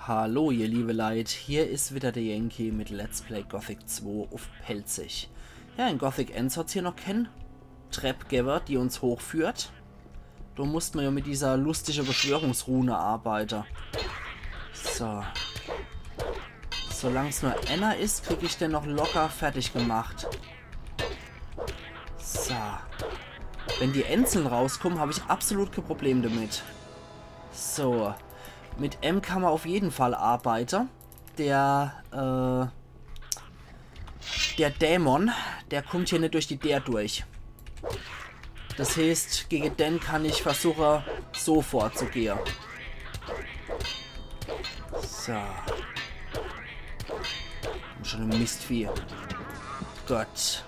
Hallo ihr liebe Leute, hier ist wieder der Yankee mit Let's Play Gothic 2 auf Pelzig. Ja, in Gothic 1 hat es hier noch keinen Treppgeber, die uns hochführt. Da mussten wir ja mit dieser lustigen Beschwörungsrune arbeiten. So. Solange es nur einer ist, kriege ich den noch locker fertig gemacht. So. Wenn die Enzeln rauskommen, habe ich absolut kein Problem damit. So. Mit M kann man auf jeden Fall arbeiten. Der Dämon, der kommt hier nicht durch die der durch. Das heißt, gegen den kann ich versuchen, so vorzugehen. So. Und schon ein Mistvieh. Gott.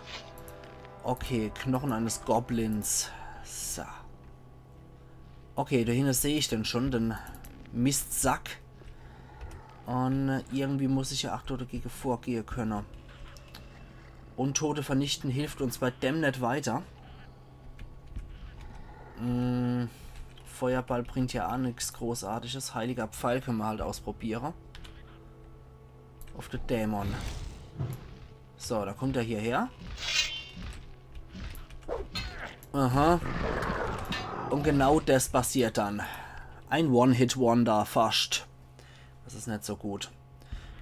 Okay, Knochen eines Goblins. So. Okay, dahinter sehe ich den schon, den Mistsack. Und irgendwie muss ich ja auch dagegen vorgehen können. Untote vernichten hilft uns bei dem nicht weiter. Feuerball bringt ja auch nichts Großartiges. Heiliger Pfeil können wir halt ausprobieren. Auf den Dämon. So, da kommt er hierher. Aha. Und genau das passiert dann. Ein One-Hit-Wonder fast. Das ist nicht so gut.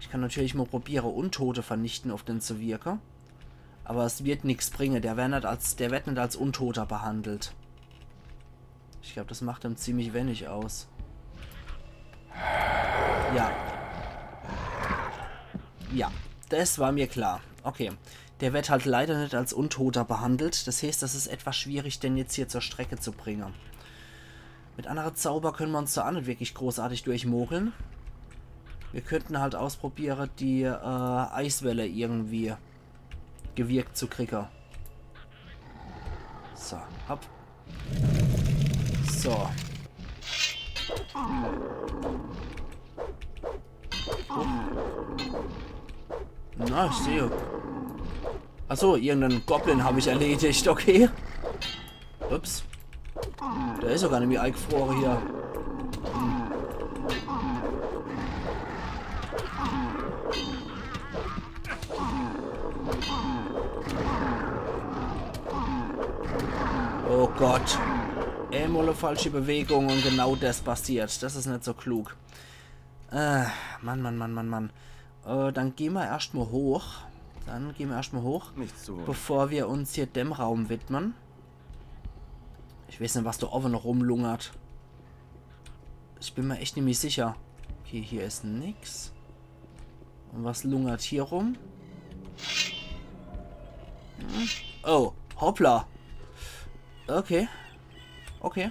Ich kann natürlich mal probieren, Untote vernichten auf den zu wirken. Aber es wird nichts bringen. Der wird nicht als Untoter behandelt. Ich glaube, das macht ihm ziemlich wenig aus. Ja. Ja, das war mir klar. Okay. Der wird halt leider nicht als Untoter behandelt. Das heißt, das ist etwas schwierig, den jetzt hier zur Strecke zu bringen. Mit anderen Zauber können wir uns da auch nicht wirklich großartig durchmogeln. Wir könnten halt ausprobieren, die Eiswelle irgendwie gewirkt zu kriegen. So, hopp. So. Na, ich sehe. Achso, irgendeinen Goblin habe ich erledigt, okay. Ups. Der ist sogar nämlich eingefroren hier. Oh Gott. Einmal eine falsche Bewegung und genau das passiert. Das ist nicht so klug. Mann. Dann gehen wir erstmal hoch. Bevor wir uns hier dem Raum widmen. Ich weiß nicht, was da oben noch rumlungert. Ich bin mir echt nämlich sicher. Okay, hier ist nix. Und was lungert hier rum? Oh, hoppla. Okay. Okay.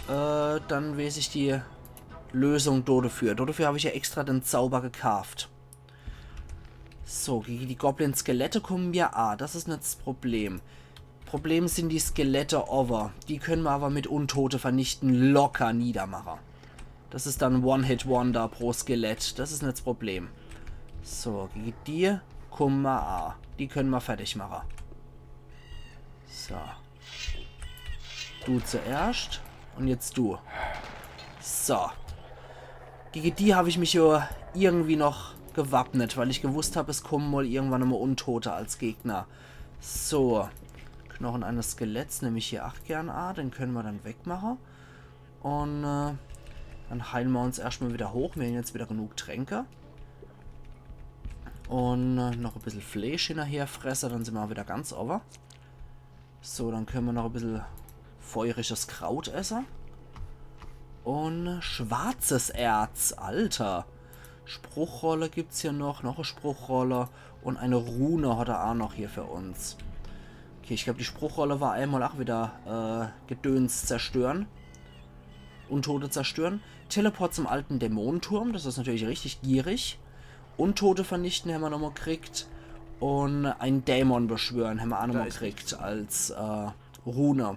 Dann weiß ich die Lösung dafür. Dafür habe ich ja extra den Zauber gekauft. So, gegen die Goblin-Skelette kommen wir. Das ist nicht das Problem. Problem sind die Skelette over. Die können wir aber mit Untote vernichten locker niedermachen. Das ist dann One-Hit-Wonder pro Skelett. Das ist nicht das Problem. So, gegen die kommen wir. Die können wir fertig machen. So. Du zuerst. Und jetzt du. So. Gegen die habe ich mich ja irgendwie noch gewappnet, weil ich gewusst habe, es kommen mal irgendwann immer Untote als Gegner. So. Knochen eines Skeletts nehme ich hier auch gern Den können wir dann wegmachen. Und dann heilen wir uns erstmal wieder hoch. Wir haben jetzt wieder genug Tränke. Und noch ein bisschen Fleisch hinterher fressen, dann sind wir wieder ganz over. So, dann können wir noch ein bisschen feuriges Kraut essen. Und schwarzes Erz, Alter. Spruchrolle gibt es hier noch eine Spruchrolle. Und eine Rune hat er auch noch hier für uns. Okay, ich glaube, die Spruchrolle war einmal auch wieder Gedöns zerstören. Untote zerstören. Teleport zum alten Dämonenturm, das ist natürlich richtig gierig. Untote vernichten haben wir nochmal gekriegt. Und einen Dämon beschwören haben wir auch nochmal gekriegt als Rune.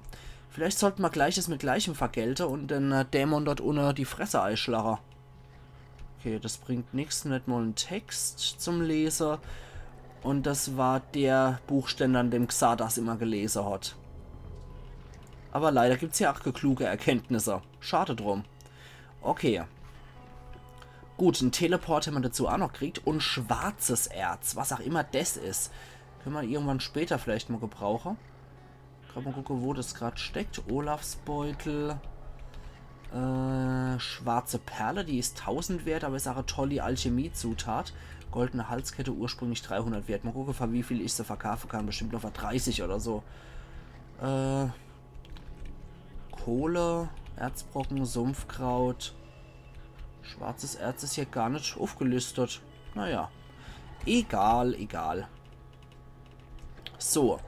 Vielleicht sollten wir Gleiches mit Gleichem vergelten und den Dämon dort unter die Fresse einschlagen. Okay, das bringt nichts, nicht mal einen Text zum Leser. Und das war der Buchständer, an dem Xardas immer gelesen hat. Aber leider gibt es hier auch kluge Erkenntnisse. Schade drum. Okay. Gut, einen Teleport haben wir dazu auch noch gekriegt. Und schwarzes Erz, was auch immer das ist. Können wir irgendwann später vielleicht mal gebrauchen. Kann mal gucken, wo das gerade steckt. Olafs Beutel. Schwarze Perle, die ist 1000 wert, aber ist auch eine tolle Alchemie-Zutat. Goldene Halskette, ursprünglich 300 wert. Mal gucken, für wie viel ich sie verkaufen kann. Bestimmt noch für 30 oder so. Kohle, Erzbrocken, Sumpfkraut. Schwarzes Erz ist hier gar nicht aufgelistet. Naja. Egal, egal. So.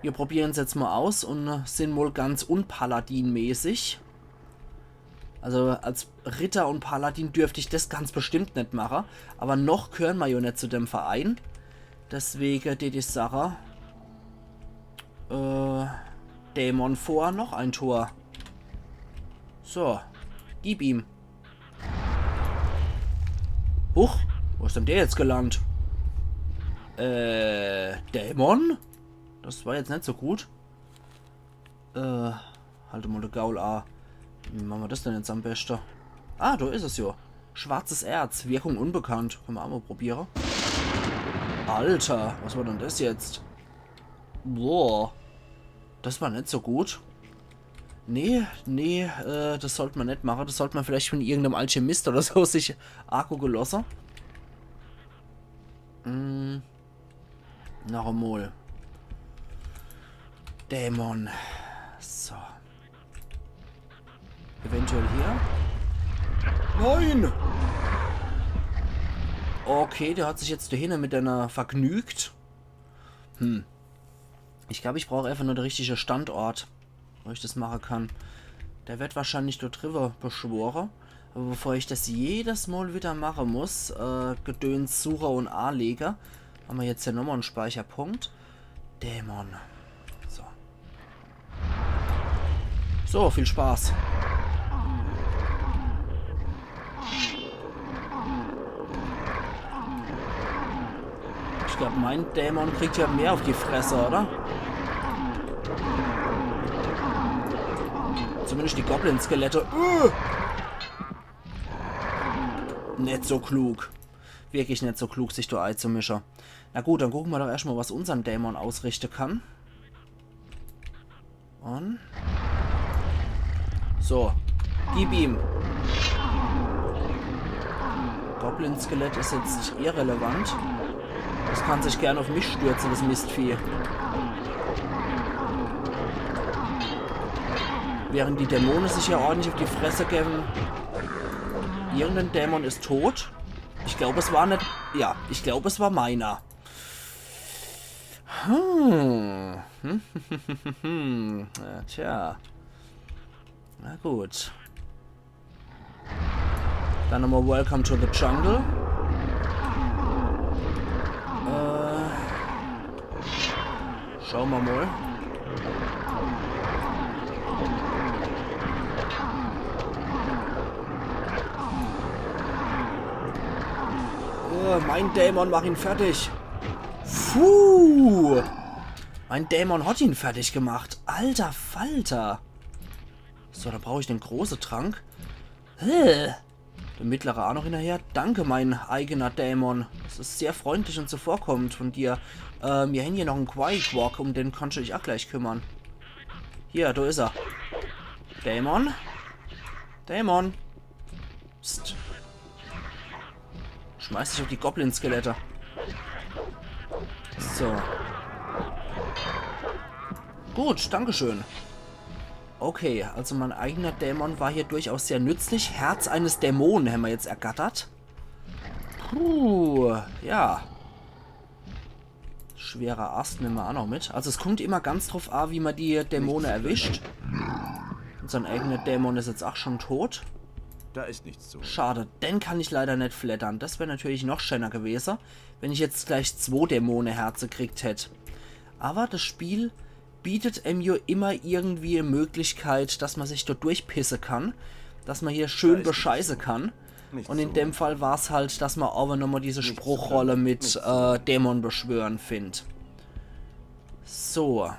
Wir probieren es jetzt mal aus und sind wohl ganz unpaladinmäßig. Also als Ritter und Paladin dürfte ich das ganz bestimmt nicht machen. Aber noch gehören wir ja nicht zu dem Verein. Deswegen die Sache. Dämon vor, noch ein Tor. So. Gib ihm. Huch, wo ist denn der jetzt gelandet? Dämon? Das war jetzt nicht so gut. Halte mal der Gaul A. Wie machen wir das denn jetzt am besten? Ah, da ist es ja. Schwarzes Erz, Wirkung unbekannt. Können wir auch mal probieren. Alter, was war denn das jetzt? Boah. Das war nicht so gut. Nee, das sollte man nicht machen. Das sollte man vielleicht von irgendeinem Alchemist oder so sich Akku gelassen. Noch einmal. Dämon. So. Eventuell hier. Nein! Okay, der hat sich jetzt dahinter mit einer vergnügt. Ich glaube, ich brauche einfach nur den richtigen Standort, wo ich das machen kann. Der wird wahrscheinlich dort drüber beschworen. Aber bevor ich das jedes Mal wieder machen muss, Gedöns, Sucher und A-Leger, haben wir jetzt hier nochmal einen Speicherpunkt. Dämon. So. So, viel Spaß. Ich glaube, mein Dämon kriegt ja mehr auf die Fresse, oder? Zumindest die Goblin-Skelette. Nicht so klug. Wirklich nicht so klug, sich da einzumischen. Na gut, dann gucken wir doch erstmal, was unseren Dämon ausrichten kann. Und... So. Gib ihm. Goblin-Skelett ist jetzt irrelevant. Das kann sich gerne auf mich stürzen, das Mistvieh. Während die Dämonen sich ja ordentlich auf die Fresse geben. Irgendein Dämon ist tot. Ich glaube, es war nicht... Ja, ich glaube, es war meiner. Ja, tja. Na gut. Dann nochmal Welcome to the Jungle. Schauen wir mal. Mein Dämon, mach ihn fertig. Puh. Mein Dämon hat ihn fertig gemacht. Alter Falter. So, da brauche ich den großen Trank. Der mittlere auch noch hinterher. Danke, mein eigener Dämon. Das ist sehr freundlich und zuvorkommend von dir. Wir haben hier noch einen Quake-Walk, um den kannst du dich auch gleich kümmern. Hier, da ist er. Dämon? Dämon? Psst. Schmeiß dich auf die Goblin-Skelette. So. Gut, dankeschön. Okay, also mein eigener Dämon war hier durchaus sehr nützlich. Herz eines Dämonen haben wir jetzt ergattert. Puh, ja. Schwerer Ast nehmen wir auch noch mit. Also es kommt immer ganz drauf an, wie man die Dämonen erwischt. Unser eigener Dämon ist jetzt auch schon tot. Da ist nichts zu. Schade, den kann ich leider nicht flattern. Das wäre natürlich noch schöner gewesen, wenn ich jetzt gleich 2 Dämonenherzen gekriegt hätte. Aber das Spiel bietet mir immer irgendwie eine Möglichkeit, dass man sich dort durchpissen kann. Dass man hier schön bescheißen kann. Und in dem Fall war es halt, dass man aber nochmal diese Spruchrolle mit Dämon beschwören findet. So.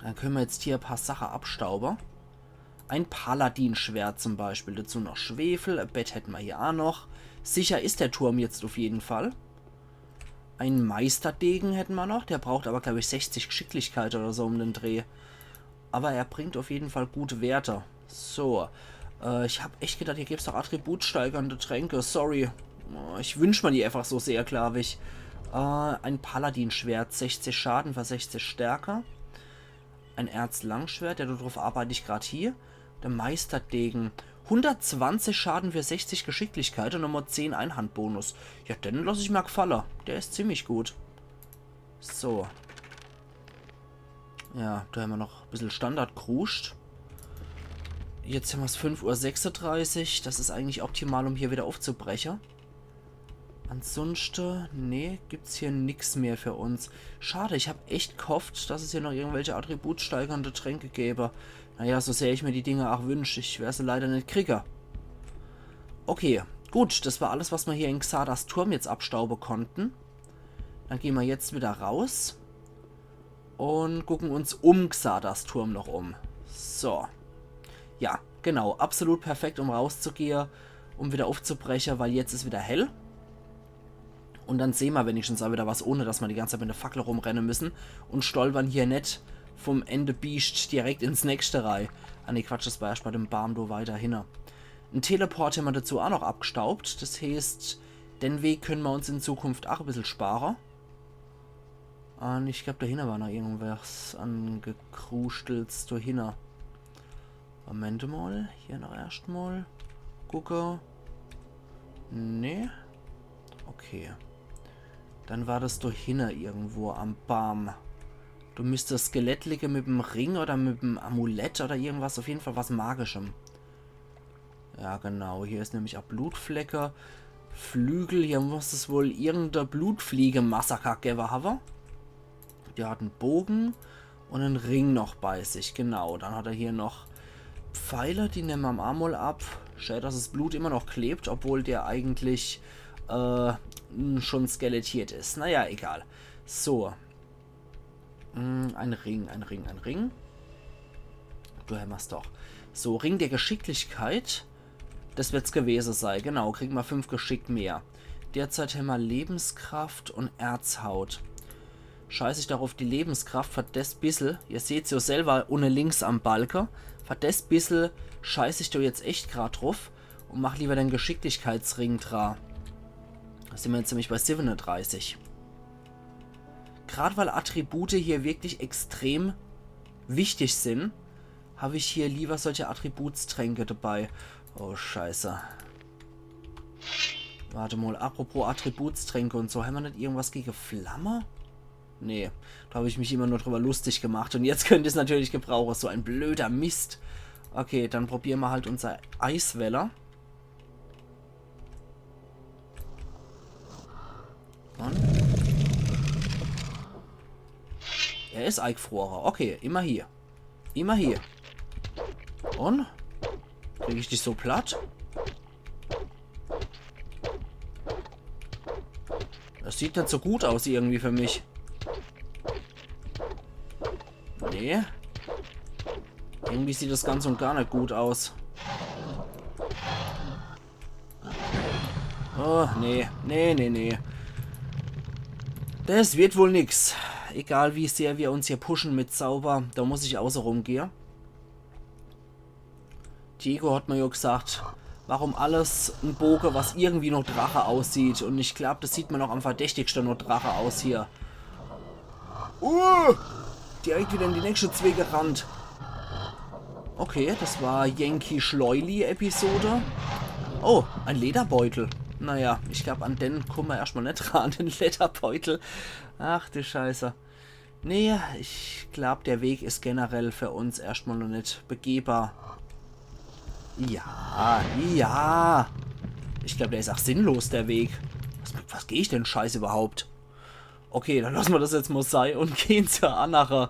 Dann können wir jetzt hier ein paar Sachen abstauben. Ein Paladin-Schwert zum Beispiel. Dazu noch Schwefel. Ein Bett hätten wir hier auch noch. Sicher ist der Turm jetzt auf jeden Fall. Einen Meisterdegen hätten wir noch. Der braucht aber, glaube ich, 60 Geschicklichkeit oder so um den Dreh. Aber er bringt auf jeden Fall gute Werte. So. Ich habe echt gedacht, hier gibt es doch attributsteigernde Tränke. Sorry. Ich wünsche mir die einfach so sehr, glaube ich. Ein Paladin-Schwert. 60 Schaden für 60 Stärke. Ein Erzlangschwert. Ja, darauf arbeite ich gerade hier. Der Meisterdegen. 120 Schaden für 60 Geschicklichkeit und nochmal 10 Einhandbonus. Ja, den lasse ich mir gefallen. Der ist ziemlich gut. So. Ja, da haben wir noch ein bisschen Standard kruscht. Jetzt haben wir es 5:36 Uhr. Das ist eigentlich optimal, um hier wieder aufzubrechen. Ansonsten, nee, gibt es hier nichts mehr für uns. Schade, ich habe echt gehofft, dass es hier noch irgendwelche attributsteigernde Tränke gäbe. Naja, so sehr ich mir die Dinge auch wünsche. Ich werde sie leider nicht kriegen. Okay, gut, das war alles, was wir hier in Xardas Turm jetzt abstauben konnten. Dann gehen wir jetzt wieder raus. Und gucken uns um Xardas Turm noch um. So. Ja, genau, absolut perfekt, um rauszugehen, um wieder aufzubrechen, weil jetzt ist wieder hell. Und dann sehen wir wenigstens auch wieder was, ohne dass wir die ganze Zeit mit der Fackel rumrennen müssen. Und stolpern hier nicht vom Ende Biest direkt ins nächste rein. Ah ne, Quatsch, das war erst bei dem Barmdo weiter hin. Ein Teleport haben wir dazu auch noch abgestaubt. Das heißt, den Weg können wir uns in Zukunft auch ein bisschen sparen. Und ich glaube, dahinter war noch irgendwas angekrustelst dahinter. Moment mal, hier noch erstmal. Gucke. Nee. Okay. Dann war das dahinter irgendwo am Baum. Du müsstest Skelett liegen mit dem Ring oder mit dem Amulett oder irgendwas. Auf jeden Fall was Magischem. Ja, genau. Hier ist nämlich auch Blutflecke. Flügel. Hier muss es wohl irgendeine Blutfliege-Massaker geben haben. Der hat einen Bogen und einen Ring noch bei sich. Genau. Dann hat er hier noch Pfeile. Die nehmen wir am Arm mal ab. Schade, dass das Blut immer noch klebt, obwohl der eigentlich schon skelettiert ist. Naja, egal. So. Ein Ring, ein Ring, ein Ring. Du hämmerst doch. So, Ring der Geschicklichkeit. Das wird's gewesen sein. Genau, kriegen wir 5 Geschick mehr. Derzeit haben wir Lebenskraft und Erzhaut. Scheiße ich darauf die Lebenskraft. Für das bisschen, ihr seht es ja selber ohne links am Balken. Für das bisschen scheiße ich da jetzt echt gerade drauf. Und mach lieber den Geschicklichkeitsring dran. Da sind wir jetzt nämlich bei 37. Gerade weil Attribute hier wirklich extrem wichtig sind, habe ich hier lieber solche Attributstränke dabei. Oh, scheiße. Warte mal, apropos Attributstränke und so, haben wir nicht irgendwas gegen Flamme? Nee, da habe ich mich immer nur drüber lustig gemacht. Und jetzt könnte es natürlich gebrauchen, so ein blöder Mist. Okay, dann probieren wir halt unser Eisweller. Und? Er ist eingefroren. Okay, immer hier. Immer hier. Und? Kriege ich dich so platt? Das sieht nicht so gut aus irgendwie für mich. Nee. Irgendwie sieht das ganz und gar nicht gut aus. Oh, nee. Nee, nee, nee. Das wird wohl nix. Egal wie sehr wir uns hier pushen mit Zauber, da muss ich außer rumgehen. Diego hat mir ja gesagt, warum alles ein Bogen, was irgendwie noch Drache aussieht. Und ich glaube, das sieht man auch am verdächtigsten noch Drache aus hier. Direkt wieder in die nächste zwei gerannt. Okay, das war Yankee Schleuli-Episode. Oh, ein Lederbeutel. Naja, ich glaube, an den kommen wir erstmal nicht ran, den Lederbeutel. Ach du Scheiße. Nee, ich glaube, der Weg ist generell für uns erstmal noch nicht begehbar. Ja, ja. Ich glaube, der ist auch sinnlos, der Weg. Was gehe ich denn Scheiß überhaupt? Okay, dann lassen wir das jetzt mal sein und gehen zur anderen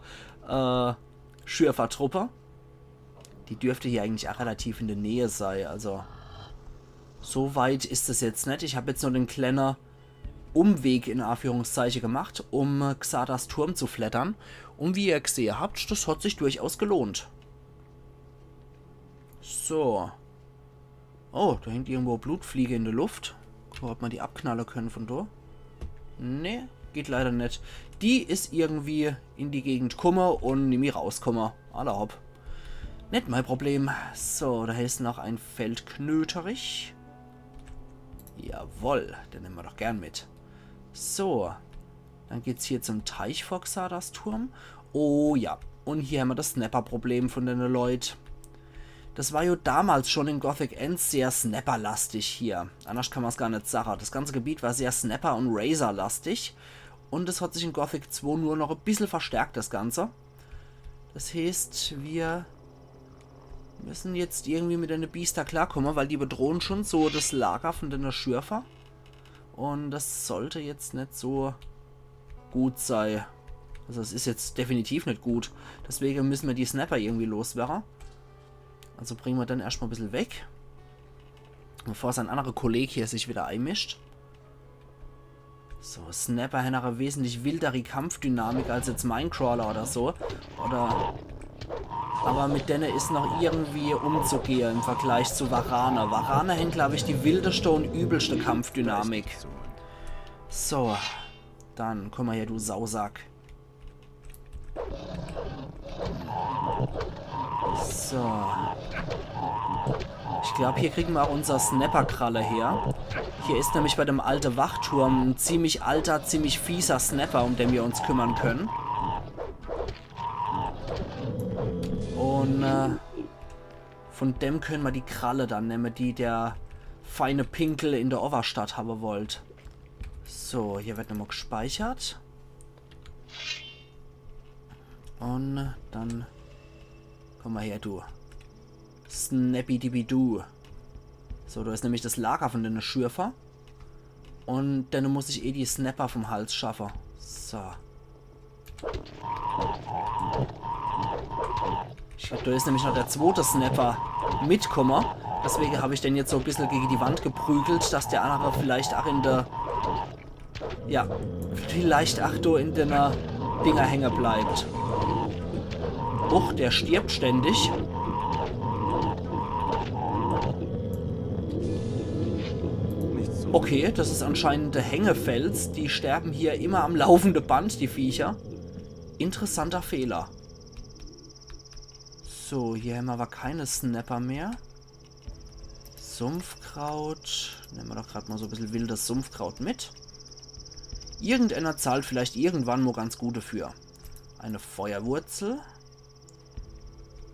Schürfertruppe. Die dürfte hier eigentlich auch relativ in der Nähe sein, also so weit ist es jetzt nicht. Ich habe jetzt nur den kleinen Umweg in Anführungszeichen gemacht, um Xardas Turm zu flattern. Und wie ihr gesehen habt, das hat sich durchaus gelohnt. So. Oh, da hängt irgendwo Blutfliege in der Luft. Guck, ob wir die abknallen können von da. Ne, geht leider nicht. Die ist irgendwie in die Gegend gekommen und nie mehr rausgekommen. Aller hopp. Nicht mein Problem. So, da ist noch ein Feldknöterich. Jawohl, den nehmen wir doch gern mit. So, dann geht's hier zum Teichfoxadas-Turm. Oh ja, und hier haben wir das Snapper-Problem von den Leuten. Das war ja damals schon in Gothic End sehr Snapper-lastig hier. Anders kann man es gar nicht sagen. Das ganze Gebiet war sehr Snapper- und Razor-lastig. Und es hat sich in Gothic 2 nur noch ein bisschen verstärkt, das Ganze. Das heißt, wir müssen jetzt irgendwie mit den Biester klarkommen, weil die bedrohen schon so das Lager von den Schürfer. Und das sollte jetzt nicht so gut sein. Also es ist jetzt definitiv nicht gut. Deswegen müssen wir die Snapper irgendwie loswerden. Also bringen wir dann erstmal ein bisschen weg. Bevor sein anderer Kollege hier sich wieder einmischt. So, Snapper haben eine wesentlich wildere Kampfdynamik als jetzt Minecrawler oder so. Aber mit denen ist noch irgendwie umzugehen im Vergleich zu Varana. Varana haben, glaube ich, die wildeste und übelste Kampfdynamik. So, dann komm mal her, du Sausack. So. Ich glaube, hier kriegen wir auch unser Snapper-Kralle her. Hier ist nämlich bei dem alten Wachturm ein ziemlich alter, ziemlich fieser Snapper, um den wir uns kümmern können. Und von dem können wir die Kralle dann nehmen, die der feine Pinkel in der Overstadt haben wollt. So, hier wird nochmal gespeichert. Und dann komm mal her, du. Snappy-Dibi-Du. So, da ist nämlich das Lager von den Schürfer. Und dann muss ich die Snapper vom Hals schaffen. So. Da ist nämlich noch der zweite Snapper mitkommen. Deswegen habe ich den jetzt so ein bisschen gegen die Wand geprügelt, dass der andere vielleicht auch in der... Ja, vielleicht auch da in den Dinger hängen bleibt. Och, der stirbt ständig. Okay, das ist anscheinend der Hängefels. Die sterben hier immer am laufenden Band, die Viecher. Interessanter Fehler. So, hier haben wir aber keine Snapper mehr. Sumpfkraut. Nehmen wir doch gerade mal so ein bisschen wildes Sumpfkraut mit. Irgendeiner zahlt vielleicht irgendwann mal ganz gut dafür. Eine Feuerwurzel.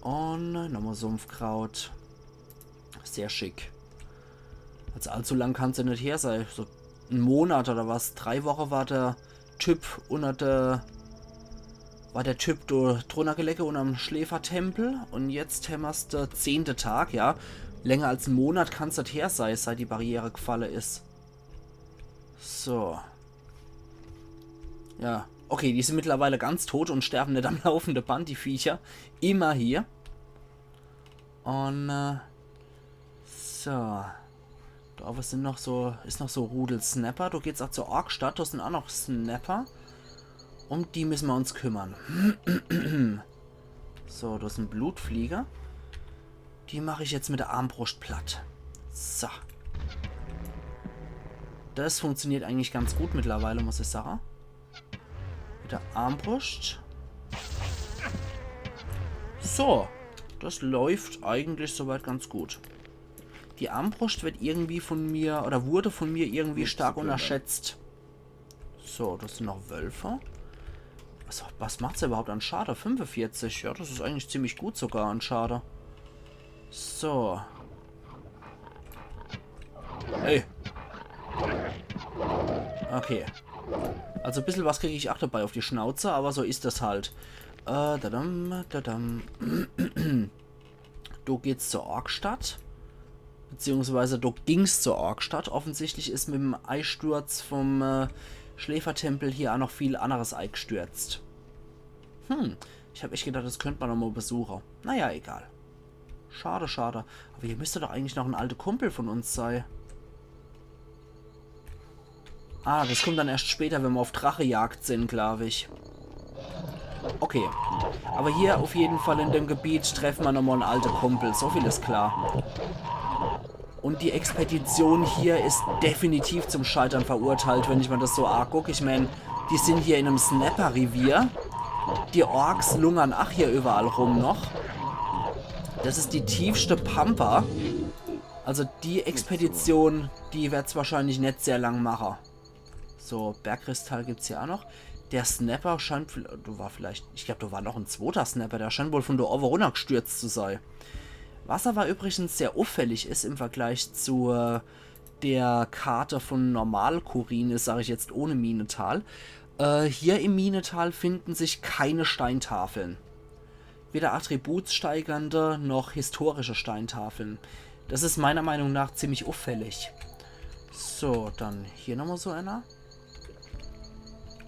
Und nochmal Sumpfkraut. Sehr schick. Also allzu lang kann es ja nicht her sein. So ein Monat oder was. 3 Wochen war der Typ unter der... War der Typ drunter gelegen unterm Schläfertempel. Und jetzt haben wir es der 10. Tag, ja. Länger als einen Monat kann es nicht her sein, seit die Barriere gefallen ist. So. Ja. Okay, die sind mittlerweile ganz tot und sterben nicht am laufenden Band, die Viecher. Immer hier. Und, so. Da was sind noch so, ist noch so Rudel Snapper. Da geht's auch zur Orkstadt, da sind auch noch Snapper. Um die müssen wir uns kümmern. So, da ist ein Blutflieger. Die mache ich jetzt mit der Armbrust platt. So. Das funktioniert eigentlich ganz gut mittlerweile, muss ich sagen. Mit der Armbrust. So. Das läuft eigentlich soweit ganz gut. Die Armbrust wird irgendwie von mir, oder wurde von mir irgendwie stark unterschätzt. So, das sind noch Wölfe. Was macht es überhaupt an Schade? 45. Ja, das ist eigentlich ziemlich gut sogar an Schade. So. Hey. Okay. Also ein bisschen was kriege ich auch dabei auf die Schnauze, aber so ist das halt. Du geht's zur Orkstadt. Beziehungsweise du gingst zur Orkstadt. Offensichtlich ist mit dem Eisturz vom Schläfertempel hier auch noch viel anderes eingestürzt. Ich habe echt gedacht, das könnte man noch mal besuchen. Naja, egal. Schade, schade. Aber hier müsste doch eigentlich noch ein alter Kumpel von uns sein. Ah, das kommt dann erst später, wenn wir auf Drachejagd sind, glaube ich. Okay. Aber hier auf jeden Fall in dem Gebiet treffen wir nochmal einen alten Kumpel. So viel ist klar. Und die Expedition hier ist definitiv zum Scheitern verurteilt, wenn ich mir das so angucke. Ich meine, die sind hier in einem Snapper-Revier. Die Orks lungern ach hier überall rum noch. Das ist die tiefste Pampa. Also die Expedition, die wird es wahrscheinlich nicht sehr lang machen. So, Bergkristall gibt es hier auch noch. Der Snapper scheint, du war vielleicht, ich glaube, du war noch ein zweiter Snapper, der scheint wohl von der Over runtergestürzt zu sein. Was aber übrigens sehr auffällig ist im Vergleich zu der Karte von Normalkurin, ist, sage ich jetzt ohne Minetal. Hier im Minetal finden sich keine Steintafeln. Weder attributssteigernde noch historische Steintafeln. Das ist meiner Meinung nach ziemlich auffällig. So, dann hier nochmal so einer.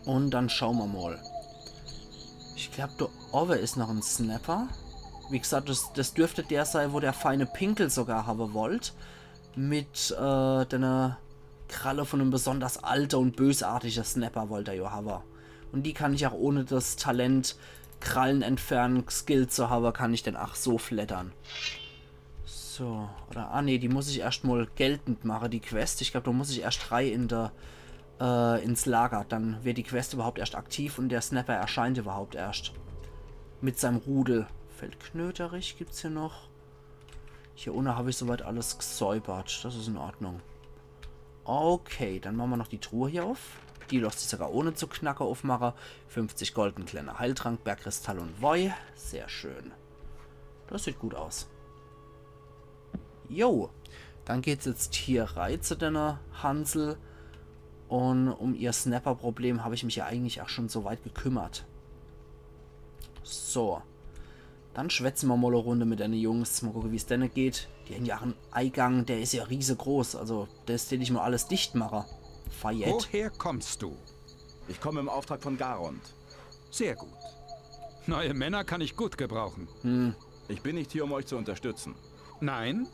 Und dann schauen wir mal. Ich glaube, da oben ist noch ein Snapper. Wie gesagt, das dürfte der sein, wo der feine Pinkel sogar haben wollt. Mit der Kralle von einem besonders alter und bösartiger Snapper wollte er ja haben. Und die kann ich auch ohne das Talent Krallen entfernen Skill zu haben, kann ich denn ach so flattern. So, oder nee, die muss ich erstmal geltend machen, die Quest. Ich glaube, da muss ich erst ins Lager. Dann wird die Quest überhaupt erst aktiv und der Snapper erscheint überhaupt erst. Mit seinem Rudel. Feldknöterich gibt es hier noch. Hier unten habe ich soweit alles gesäubert. Das ist in Ordnung. Okay, dann machen wir noch die Truhe hier auf. Die lässt sich sogar ohne zu knacken aufmachen. 50 Golden kleiner Heiltrank, Bergkristall und Woi. Sehr schön. Das sieht gut aus. Jo, dann geht es jetzt hier rein zu deiner Hansel. Und um ihr Snapper-Problem habe ich mich ja eigentlich auch schon so weit gekümmert. So. Dann schwätzen wir mal eine Runde mit den Jungs. Mal gucken, wie es denn geht. Die haben ja einen Eingang, der ist ja riesengroß. Also, das den ich mal alles dicht mache. Fayette. Woher kommst du? Ich komme im Auftrag von Garond. Sehr gut. Neue Männer kann ich gut gebrauchen. Ich bin nicht hier, um euch zu unterstützen. Nein?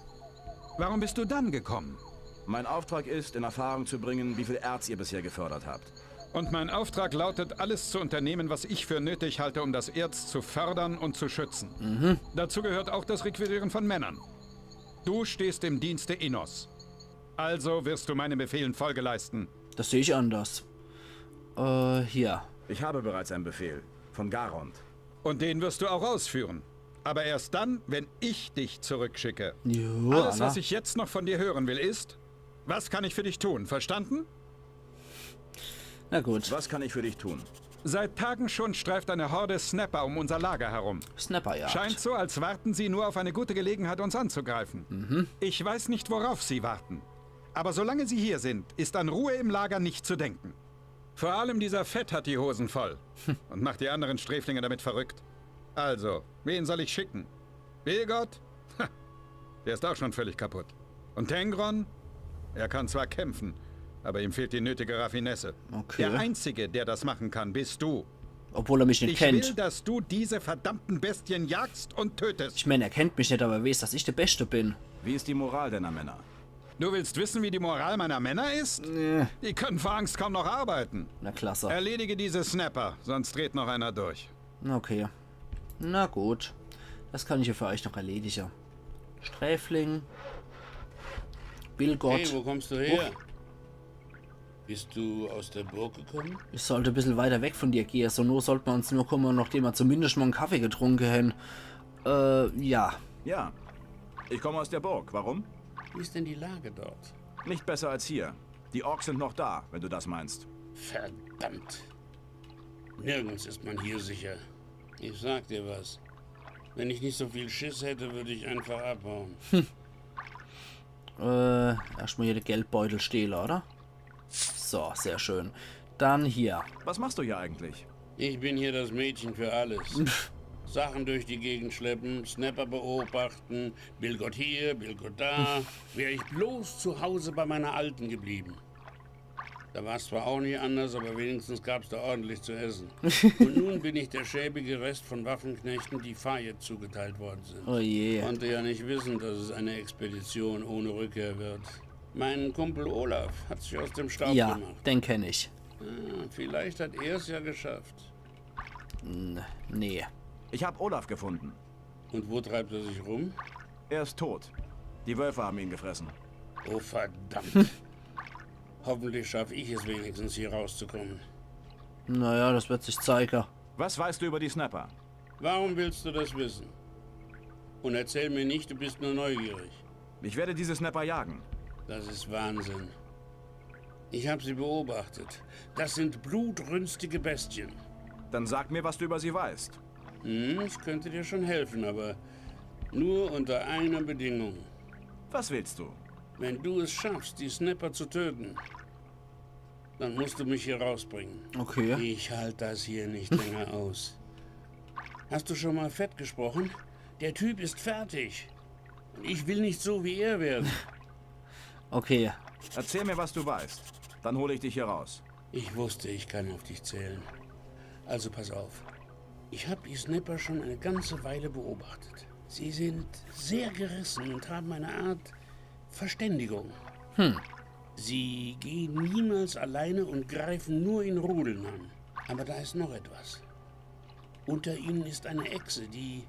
Warum bist du dann gekommen? Mein Auftrag ist, in Erfahrung zu bringen, wie viel Erz ihr bisher gefördert habt. Und mein Auftrag lautet, alles zu unternehmen, was ich für nötig halte, um das Erz zu fördern und zu schützen. Dazu gehört auch das Requirieren von Männern. Du stehst im Dienste Innos. Also wirst du meinen Befehlen Folge leisten. Das sehe ich anders. Hier. Ich habe bereits einen Befehl. Von Garond. Und den wirst du auch ausführen. Aber erst dann, wenn ich dich zurückschicke. Jo, Alles, was ich jetzt noch von dir hören will, ist, was kann ich für dich tun? Verstanden? Na gut. Was kann ich für dich tun? Seit Tagen schon streift eine Horde Snapper um unser Lager herum. Snapperjagd. Scheint so, als warten sie nur auf eine gute Gelegenheit, uns anzugreifen. Ich weiß nicht, worauf sie warten. Aber solange sie hier sind, ist an Ruhe im Lager nicht zu denken. Vor allem dieser Fett hat die Hosen voll und macht die anderen Sträflinge damit verrückt. Also, wen soll ich schicken? Bilgott? Der ist auch schon völlig kaputt. Und Tengron? Er kann zwar kämpfen, aber ihm fehlt die nötige Raffinesse. Okay. Der Einzige, der das machen kann, bist du. Obwohl er mich nicht Ich kennt. will, dass du diese verdammten Bestien jagst und tötest. Ich meine, er kennt mich nicht, aber er weiß, dass ich der Beste bin. Wie ist die Moral deiner Männer? Du willst wissen, wie die Moral meiner Männer ist? Die können vor Angst kaum noch arbeiten. Na klasse. Erledige diese Snapper, sonst dreht noch einer durch. Okay. Na gut. Das kann ich ja für euch noch erledigen. Sträfling. Bilgott. Hey, wo kommst du her? Bist du aus der Burg gekommen? Ich sollte ein bisschen weiter weg von dir gehen. So nur sollten wir uns nur kommen, nachdem wir zumindest mal einen Kaffee getrunken haben. Ja. Ja. Ich komme aus der Burg. Warum? Wie ist denn die Lage dort? Nicht besser als hier. Die Orks sind noch da, wenn du das meinst. Verdammt. Nirgends ist man hier sicher. Ich sag dir was. Wenn ich nicht so viel Schiss hätte, würde ich einfach abhauen. Erstmal hier den Geldbeutel stehlen, oder? So, sehr schön. Dann hier. Was machst du hier eigentlich? Ich bin hier das Mädchen für alles. Sachen durch die Gegend schleppen, Snapper beobachten, Bilgott hier, Bilgott da. Wäre ich bloß zu Hause bei meiner Alten geblieben. Da war es zwar auch nicht anders, aber wenigstens gab es da ordentlich zu essen. Und nun bin ich der schäbige Rest von Waffenknechten, die Fayette zugeteilt worden sind. Oh je. Konnte ja nicht wissen, dass es eine Expedition ohne Rückkehr wird. Mein Kumpel Olaf hat sich aus dem Staub Ja, gemacht. den kenne ich. Vielleicht hat er es ja geschafft. Nee. Ich habe Olaf gefunden. Und wo treibt er sich rum? Er ist tot. Die Wölfe haben ihn gefressen. Oh, verdammt. Hoffentlich schaffe ich es wenigstens, hier rauszukommen. Naja, das wird sich zeigen. Was weißt du über die Snapper? Warum willst du das wissen? Und erzähl mir nicht, du bist nur neugierig. Ich werde diese Snapper jagen. Das ist Wahnsinn. Ich habe sie beobachtet. Das sind blutrünstige Bestien. Dann sag mir, was du über sie weißt. Ich könnte dir schon helfen, aber nur unter einer Bedingung. Was willst du? Wenn du es schaffst, die Snapper zu töten, dann musst du mich hier rausbringen. Okay. Ich halte das hier nicht länger aus. Hast du schon mal Fett gesprochen? Der Typ ist fertig. Und ich will nicht so wie er werden. Okay. Erzähl mir, was du weißt. Dann hole ich dich hier raus. Ich wusste, ich kann auf dich zählen. Also pass auf. Ich habe die Snapper schon eine ganze Weile beobachtet. Sie sind sehr gerissen und haben eine Art Verständigung. Sie gehen niemals alleine und greifen nur in Rudeln an. Aber da ist noch etwas. Unter ihnen ist eine Echse, die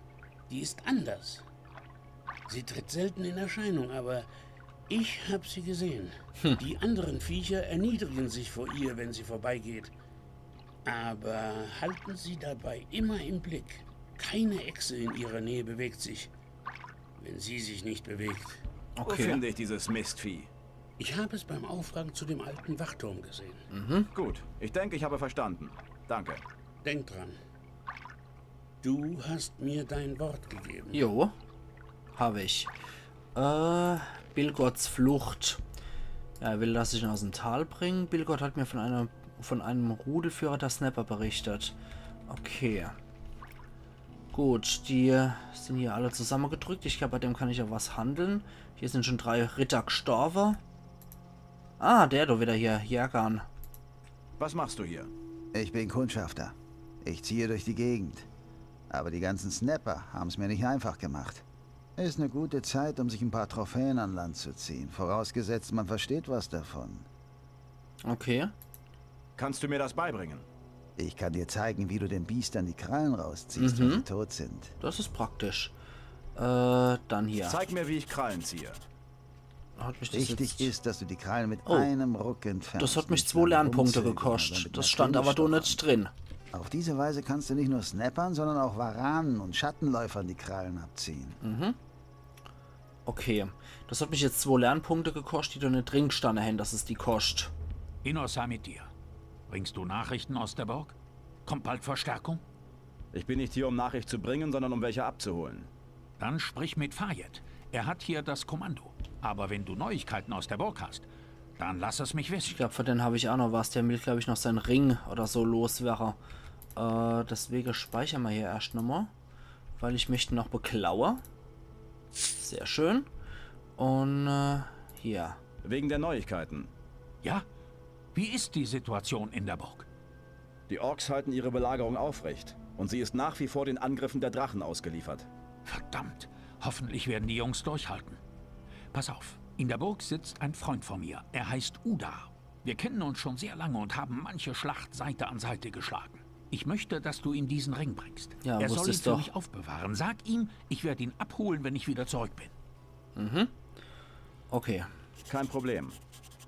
ist anders. Sie tritt selten in Erscheinung, aber ich habe sie gesehen. Die anderen Viecher erniedrigen sich vor ihr, wenn sie vorbeigeht. Aber halten Sie dabei immer im Blick. Keine Echse in ihrer Nähe bewegt sich, wenn sie sich nicht bewegt. Wo Okay. finde ich dieses Mistvieh? Ich habe es beim Aufgang zu dem alten Wachturm gesehen. Gut, ich denke, ich habe verstanden. Danke. Denk dran. Du hast mir dein Wort gegeben. Jo. Habe ich. Bilgots Flucht. Ja, er will, dass ich ihn aus dem Tal bringe. Bilgot hat mir von einem Rudelführer der Snapper berichtet. Okay. Gut, die sind hier alle zusammengedrückt. Ich glaube, bei dem kann ich ja was handeln. Hier sind schon 3 Ritter gestorben. Ah, der da wieder hier. Jagan. Was machst du hier? Ich bin Kundschafter. Ich ziehe durch die Gegend. Aber die ganzen Snapper haben es mir nicht einfach gemacht. Ist eine gute Zeit, um sich ein paar Trophäen an Land zu ziehen. Vorausgesetzt, man versteht was davon. Okay. Kannst du mir das beibringen? Ich kann dir zeigen, wie du den Biestern die Krallen rausziehst, wenn sie tot sind. Das ist praktisch. Dann hier. Zeig mir, wie ich Krallen ziehe. Hat mich das Wichtig jetzt... ist, dass du die Krallen mit Oh. einem Ruck entfernst. Das hat mich Nicht 2 lange Lernpunkte rumzögern, sondern gekostet. mit Das einer stand aber doch Klinge nicht drin. stochern. Auf diese Weise kannst du nicht nur Snappern, sondern auch Varanen und Schattenläufern die Krallen abziehen. Okay. Das hat mich jetzt 2 Lernpunkte gekostet, die da nicht drin gestanden haben, dass es die kostet. Inor sei mit dir. Bringst du Nachrichten aus der Burg? Kommt bald Verstärkung? Ich bin nicht hier, um Nachricht zu bringen, sondern um welche abzuholen. Dann sprich mit Fayed. Er hat hier das Kommando. Aber wenn du Neuigkeiten aus der Burg hast, dann lass es mich wissen. Ich glaube, für den habe ich auch noch was. Der will, glaube ich, noch seinen Ring oder so loswerden. Deswegen speichern wir hier erst nochmal. Weil ich möchte noch beklaue. Sehr schön. Und hier. Wegen der Neuigkeiten. Ja? Wie ist die Situation in der Burg? Die Orks halten ihre Belagerung aufrecht. Und sie ist nach wie vor den Angriffen der Drachen ausgeliefert. Verdammt. Hoffentlich werden die Jungs durchhalten. Pass auf. In der Burg sitzt ein Freund von mir. Er heißt Uda. Wir kennen uns schon sehr lange und haben manche Schlacht Seite an Seite geschlagen. Ich möchte, dass du ihm diesen Ring bringst. Ja, er soll ihn wusstest für doch. mich aufbewahren. Sag ihm, ich werde ihn abholen, wenn ich wieder zurück bin. Okay. Kein Problem.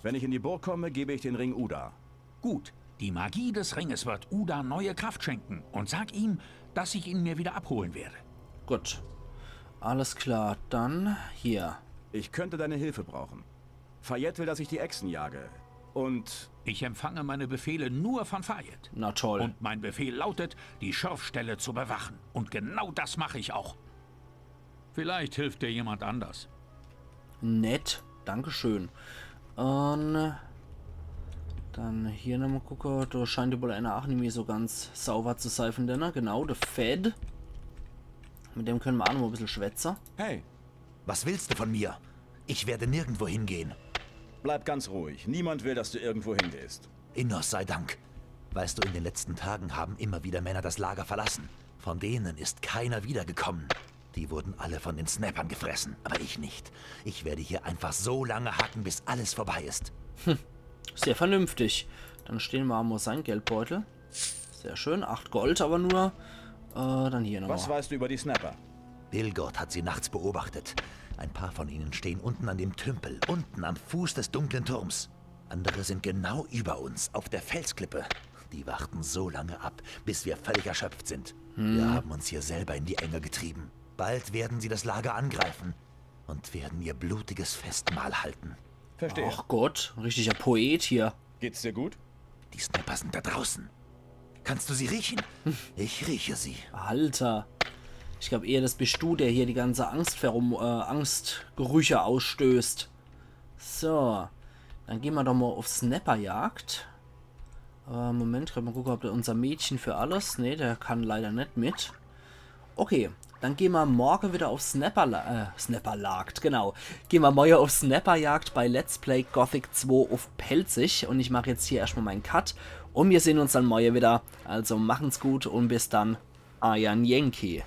Wenn ich in die Burg komme, gebe ich den Ring Uda. Gut, die Magie des Ringes wird Uda neue Kraft schenken. Und sag ihm, dass ich ihn mir wieder abholen werde. Gut. Alles klar. Dann hier. Ich könnte deine Hilfe brauchen. Fayed will, dass ich die Echsen jage. Und Ich empfange meine Befehle nur von Fayed. Na toll. Und mein Befehl lautet, die Schürfstelle zu bewachen. Und genau das mache ich auch. Vielleicht hilft dir jemand anders. Nett. Dankeschön. Und dann hier nochmal gucken. Da scheint wohl einer auch nicht mehr so ganz sauber zu sein von der. Genau, der Fed. Mit dem können wir auch noch mal ein bisschen schwätzen. hey, Was willst du von mir? Ich werde nirgendwo hingehen. bleib ganz ruhig. Niemand will, dass du irgendwo hingehst. Innos sei Dank. Weißt du, in den letzten Tagen haben immer wieder Männer das Lager verlassen. Von denen ist keiner wiedergekommen. Die wurden alle von den Snappern gefressen, aber ich nicht. Ich werde hier einfach so lange hacken, bis alles vorbei ist. Sehr vernünftig. Dann stehen wir mal sein Geldbeutel. Sehr schön. 8 Gold aber nur. Dann hier Was nochmal. weißt du über die Snapper? Bilgot hat sie nachts beobachtet. Ein paar von ihnen stehen unten an dem Tümpel, unten am Fuß des dunklen Turms. Andere sind genau über uns, auf der Felsklippe. Die warten so lange ab, bis wir völlig erschöpft sind. Wir haben uns hier selber in die Enge getrieben. Bald werden sie das Lager angreifen und werden ihr blutiges Festmahl halten. Verstehe. Ach Gott, ein richtiger Poet hier. Geht's dir gut? Die Snapper sind da draußen. Kannst du sie riechen? Ich rieche sie. Alter. Ich glaube eher, das bist du, der hier die ganze Angstgerüche ausstößt. So. Dann gehen wir doch mal auf Snapperjagd. Moment, können wir gucken, ob der unser Mädchen für alles... Ne, der kann leider nicht mit. Okay, dann gehen wir morgen wieder auf Snapperjagd, genau. Gehen wir morgen auf Snapperjagd bei Let's Play Gothic 2 auf Pelzig. Und ich mache jetzt hier erstmal meinen Cut. Und wir sehen uns dann morgen wieder. Also machen's gut und bis dann. Ayan Yankee.